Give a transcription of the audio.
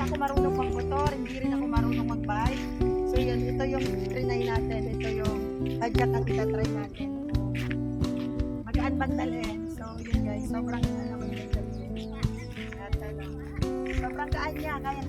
ako marunong magmotor, hindi rin ako marunong magbike. So yan, ito yung trinay natin. Ito yung hadyak at itatry natin. Magaan bandalin. So yun guys, sobrang sobrang gaan niya. Kaya